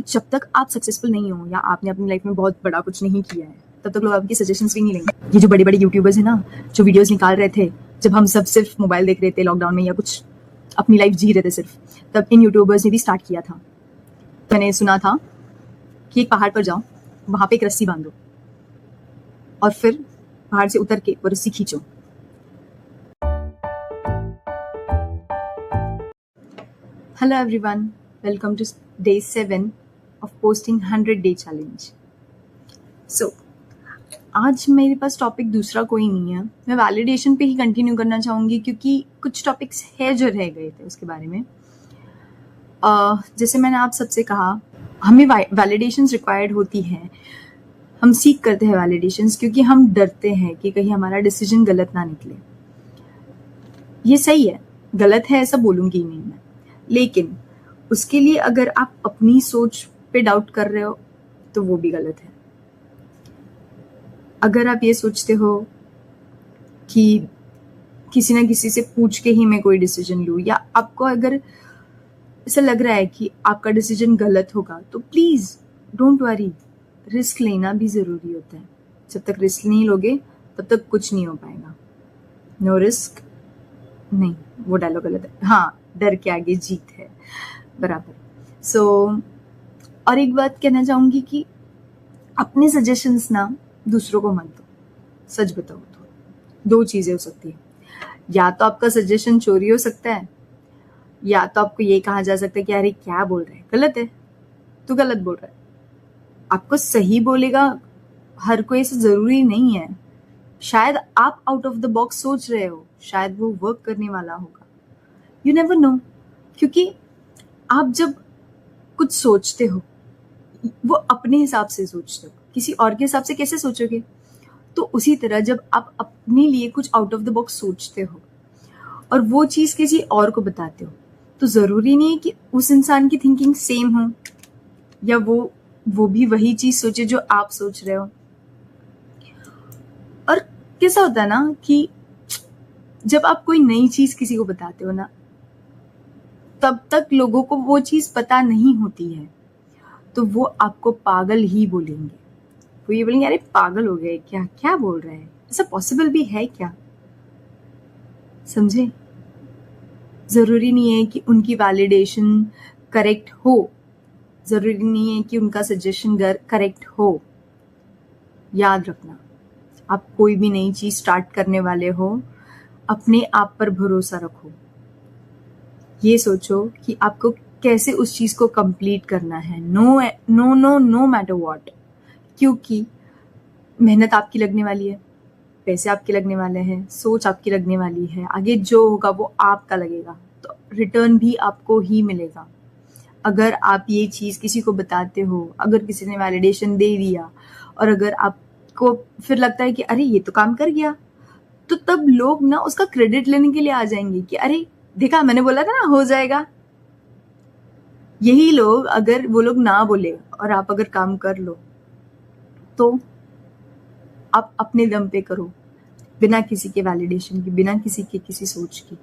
जब तक आप सक्सेसफुल नहीं हो या आपने अपनी लाइफ में बहुत बड़ा कुछ नहीं किया है, तब तक लोग आपकी सजेशंस भी नहीं लेंगे। ये जो बड़े बड़े यूट्यूबर्स हैं ना, जो वीडियोस निकाल रहे थे जब हम सब सिर्फ मोबाइल देख रहे थे लॉकडाउन में या कुछ अपनी लाइफ जी रहे थे सिर्फ, तब इन यूट्यूबर्स ने भी स्टार्ट किया था। मैंने सुना था कि एक पहाड़ पर जाओ, वहां पे एक रस्सी बांधो और फिर पहाड़ से उतर के वो रस्सी खींचो। Hello everyone, welcome to day 7 of posting 100 day challenge. So, आज मेरे पास टॉपिक दूसरा कोई नहीं है। मैं वैलिडेशन पे ही कंटिन्यू करना चाहूँगी क्योंकि कुछ टॉपिक्स है जो रह गए थे उसके बारे में। जैसे मैंने आप सबसे कहा, हमें वैलिडेशंस रिक्वायर्ड होती है। हम सीख करते हैं वैलिडेशंस क्योंकि हम डरते हैं कि कहीं हमारा डिसीजन गलत ना निकले। ये सही है, गलत है ऐसा बोलूँगी नहीं मैं, लेकिन उसके लिए अगर आप अपनी सोच पे डाउट कर रहे हो तो वो भी गलत है। अगर आप ये सोचते हो कि किसी ना किसी से पूछ के ही मैं कोई डिसीजन लूँ, या आपको अगर ऐसा लग रहा है कि आपका डिसीजन गलत होगा, तो प्लीज डोंट वरी, रिस्क लेना भी जरूरी होता है। जब तक रिस्क नहीं लोगे तब तक कुछ नहीं हो पाएगा। नो रिस्क नहीं, वो डायलॉग गलत है। हाँ, डर के आगे जीत है, बराबर। सो और एक बात कहना चाहूंगी कि अपने सजेशंस ना दूसरों को मत दो। सच बताओ तो दो चीजें हो सकती है, या तो आपका सजेशन चोरी हो सकता है, या तो आपको ये कहा जा सकता है कि अरे क्या बोल रहे हैं, गलत है, तू गलत बोल रहा है। आपको सही बोलेगा हर कोई, ऐसा जरूरी नहीं है। शायद आप आउट ऑफ द बॉक्स सोच रहे हो, शायद वो वर्क करने वाला होगा। यू नेवर नो, क्योंकि आप जब कुछ सोचते हो वो अपने हिसाब से सोचते हो, किसी और के हिसाब से कैसे सोचोगे। तो उसी तरह जब आप अपने लिए कुछ आउट ऑफ द बॉक्स सोचते हो और वो चीज किसी और को बताते हो, तो जरूरी नहीं है कि उस इंसान की थिंकिंग सेम हो या वो भी वही चीज सोचे जो आप सोच रहे हो। और कैसा होता है ना कि जब आप कोई नई चीज किसी को बताते हो ना, तब तक लोगों को वो चीज पता नहीं होती है, तो वो आपको पागल ही बोलेंगे। वो ये बोलेंगे, अरे पागल हो गए क्या, क्या बोल रहे हैं, ऐसा पॉसिबल भी है क्या। समझे? जरूरी नहीं है कि उनकी वैलिडेशन करेक्ट हो, जरूरी नहीं है कि उनका सजेशन करेक्ट हो। याद रखना, आप कोई भी नई चीज स्टार्ट करने वाले हो, अपने आप पर भरोसा रखो। ये सोचो कि आपको कैसे उस चीज को कंप्लीट करना है, नो मैटर व्हाट, क्योंकि मेहनत आपकी लगने वाली है, पैसे आपके लगने वाले हैं, सोच आपकी लगने वाली है, आगे जो होगा वो आपका लगेगा, तो रिटर्न भी आपको ही मिलेगा। अगर आप ये चीज किसी को बताते हो, अगर किसी ने वैलिडेशन दे दिया और अगर आपको फिर लगता है कि अरे ये तो काम कर गया, तो तब लोग ना उसका क्रेडिट लेने के लिए आ जाएंगे कि अरे देखा, मैंने बोला था ना हो जाएगा। यही लोग, अगर वो लोग ना बोले और आप अगर काम कर लो, तो आप अपने दम पे करो, बिना किसी के वैलिडेशन की, बिना किसी के किसी सोच की,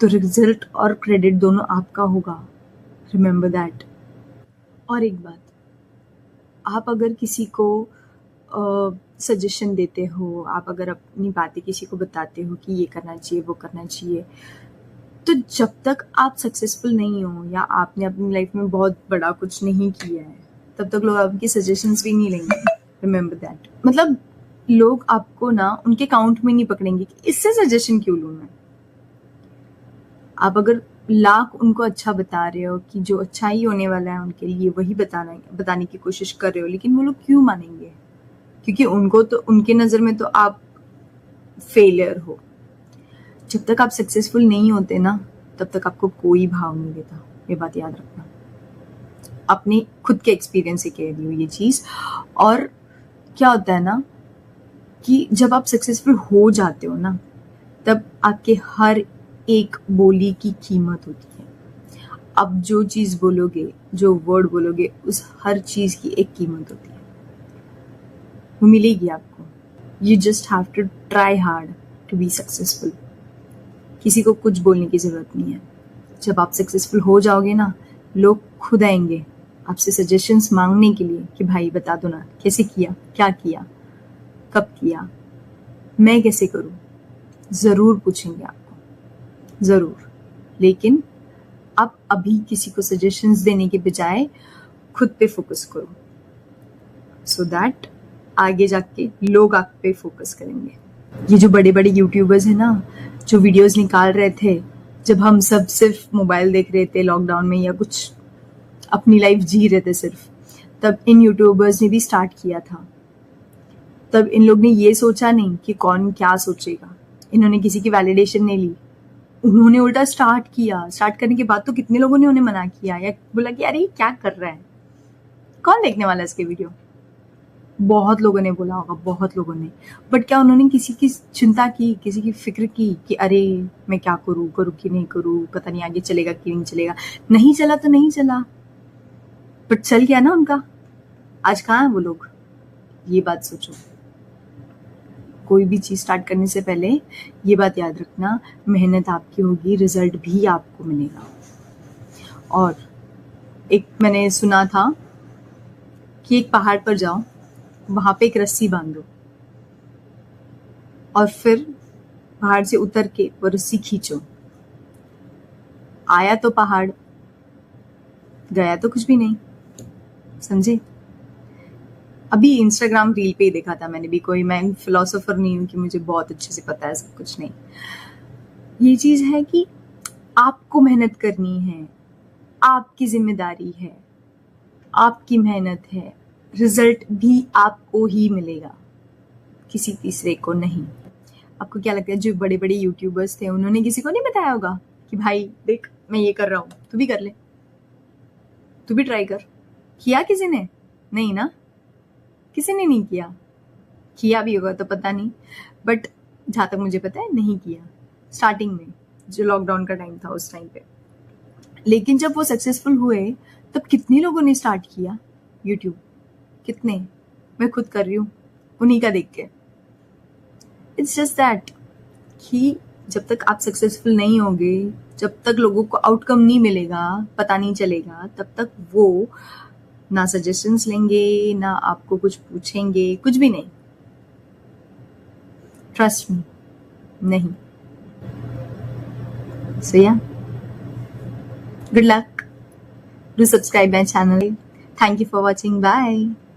तो रिजल्ट और क्रेडिट दोनों आपका होगा। Remember that. और एक बात, आप अगर किसी को सजेशन देते हो, आप अगर अपनी बातें किसी को बताते हो कि ये करना चाहिए, वो करना चाहिए, तो जब तक आप सक्सेसफुल नहीं हो या आपने अपनी लाइफ में बहुत बड़ा कुछ नहीं किया है, तब तक लोग आपकी सजेशंस भी नहीं लेंगे। Remember that. मतलब लोग आपको ना उनके काउंट में नहीं पकड़ेंगे कि इससे सजेशन क्यों लूं मैं। आप अगर लाख उनको अच्छा बता रहे हो कि जो अच्छा ही होने वाला है उनके लिए वही बताने की कोशिश कर रहे हो, लेकिन वो लोग क्यों मानेंगे? क्योंकि उनको तो, उनके नजर में तो आप फेलियर हो। जब तक आप सक्सेसफुल नहीं होते ना, तब तक आपको कोई भाव नहीं देता। ये बात याद रखना, अपने खुद के एक्सपीरियंस से कह रही हूँ ये चीज। और क्या होता है ना कि जब आप सक्सेसफुल हो जाते हो ना, तब आपके हर एक बोली की कीमत होती है। अब जो चीज बोलोगे, जो वर्ड बोलोगे, उस हर चीज की एक कीमत होती है, वो मिलेगी आपको। You just have to try hard to be successful. किसी को कुछ बोलने की जरूरत नहीं है। जब आप सक्सेसफुल हो जाओगे ना, लोग खुद आएंगे आपसे सजेशंस मांगने के लिए कि भाई बता दो ना, कैसे किया, क्या किया, कब किया, मैं कैसे करूं, ज़रूर पूछेंगे आपको, ज़रूर। लेकिन आप अभी किसी को सजेशंस देने के बजाय खुद पे फोकस करो, सो दैट आगे जाके लोग आप पे फोकस करेंगे। ये जो बड़े बड़े यूट्यूबर्स हैं ना, जो वीडियोस निकाल रहे थे जब हम सब सिर्फ मोबाइल देख रहे थे लॉकडाउन में, या कुछ अपनी लाइफ जी रहे थे सिर्फ, तब इन यूट्यूबर्स ने भी स्टार्ट किया था। तब इन लोग ने ये सोचा नहीं कि कौन क्या सोचेगा, इन्होंने किसी की वैलिडेशन नहीं ली, उन्होंने उल्टा स्टार्ट किया। स्टार्ट करने के बाद तो कितने लोगों ने उन्हें मना किया या बोला कि अरे ये क्या कर रहा है, कौन देखने वाला है इसके वीडियो। बहुत लोगों ने बोला होगा, बहुत लोगों ने। बट क्या उन्होंने किसी की चिंता की, किसी की फिक्र की कि अरे मैं क्या करूँ, करूँ कि नहीं करूँ, पता नहीं आगे चलेगा कि नहीं चलेगा। नहीं चला तो नहीं चला, बट चल गया ना उनका। आज कहाँ है वो लोग, ये बात सोचो। कोई भी चीज़ स्टार्ट करने से पहले ये बात याद रखना, मेहनत आपकी होगी, रिजल्ट भी आपको मिलेगा। और एक मैंने सुना था कि एक पहाड़ पर जाओ, वहां पे एक रस्सी बांधो और फिर पहाड़ से उतर के वो रस्सी खींचो। आया तो पहाड़, गया तो कुछ भी नहीं, समझे। अभी इंस्टाग्राम रील पे ही देखा था मैंने भी, कोई, मैं फिलोसोफर नहीं हूँ कि मुझे बहुत अच्छे से पता है सब कुछ, नहीं। ये चीज है कि आपको मेहनत करनी है, आपकी जिम्मेदारी है, आपकी मेहनत है, रिजल्ट भी आपको ही मिलेगा, किसी तीसरे को नहीं। आपको क्या लगता है जो बड़े बड़े यूट्यूबर्स थे उन्होंने किसी को नहीं बताया होगा कि भाई देख मैं ये कर रहा हूँ, तू भी कर ले, तू भी ट्राई कर। किया किसी ने? नहीं ना, किसी ने नहीं किया। किया भी होगा तो पता नहीं, बट जहाँ तक मुझे पता है नहीं किया स्टार्टिंग में, जो लॉकडाउन का टाइम था उस टाइम पे। लेकिन जब वो सक्सेसफुल हुए तब कितने लोगों ने स्टार्ट किया यूट्यूब, कितने। मैं खुद कर रही हूँ उन्हीं का देख के। इट्स जस्ट दैट कि जब तक आप सक्सेसफुल नहीं होगे, जब तक लोगों को आउटकम नहीं मिलेगा, पता नहीं चलेगा, तब तक वो ना सजेशंस लेंगे, ना आपको कुछ पूछेंगे, कुछ भी नहीं। ट्रस्ट मी, नहीं। So yeah, good luck. Do subscribe my channel. Thank you for watching. Bye.